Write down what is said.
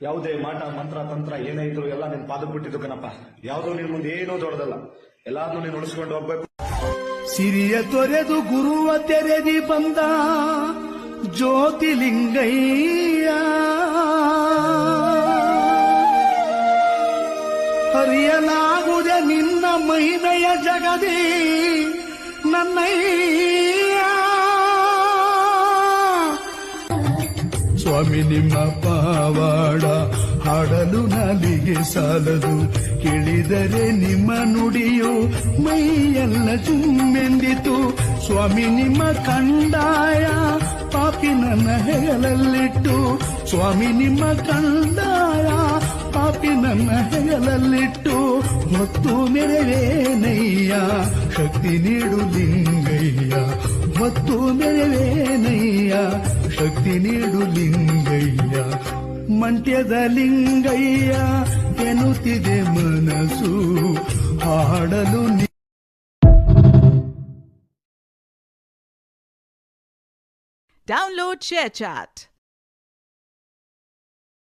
ಯಾವುದೇ ಮಾಟ ಮಂತ್ರ ತಂತ್ರ ಏನೇ ಇದ್ರು ಎಲ್ಲ ನಿನ್ ಪಾದಕ್ಕೆ ಬಿಟ್ಟಿದ್ದು ಕಣಪ್ಪ. ಯಾವ್ದು ನಿನ್ ಮುಂದೆ ಏನೂ ದೊಡ್ಡದಲ್ಲ, ಎಲ್ಲಾದ್ನೂ ನೀನು ಉಳಿಸ್ಕೊಂಡು ಹೋಗ್ಬೇಕು. ಸಿರಿಯ ತೊರೆದು ಗುರುವ ತೆರೆದಿ ಬಂದ ಜ್ಯೋತಿಲಿಂಗಯ್ಯ, ಹರಿಯಲಾಗುವುದೇ ನಿನ್ನ ಮಹಿಮೆಯ ಜಗದಿ ನನ್ನಯ್ಯ. ಸ್ವಾಮಿ ನಿಮ್ಮ ಪಾವಾಡ ಹಾಡಲು ನಾಲಿಗೆ ಸಾಲದು, ಕೇಳಿದರೆ ನಿಮ್ಮ ನುಡಿಯು ಮೈಯೆಲ್ಲ ಚುಮ್ಮೆಂದಿತು. ಸ್ವಾಮಿ ನಿಮ್ಮ ಕಂದಾಯ ಪಾಪಿ ನನ್ನ ಹೆಗಲಲ್ಲಿಟ್ಟು, ಸ್ವಾಮಿ ನಿಮ್ಮ ಕಂದಾಯ ಪಾಪಿ ನನ್ನ ಹೆಗಲಲ್ಲಿಟ್ಟು, ಹೊತ್ತು ಮೆರವೇನಯ್ಯ ಶಕ್ತಿ ನೀಡು ಲಿಂಗಯ್ಯ, ಹೊತ್ತು ಮೆರವೇನಯ್ಯ ಶಕ್ತಿ ನೀಡು ಲಿಂಗಯ್ಯ. ಮಂಟ್ಯದ ಲಿಂಗಯ್ಯ ಎನ್ನುತ್ತಿದೆ ಮನಸ್ಸು ಹಾಡಲು. Download ShareChat.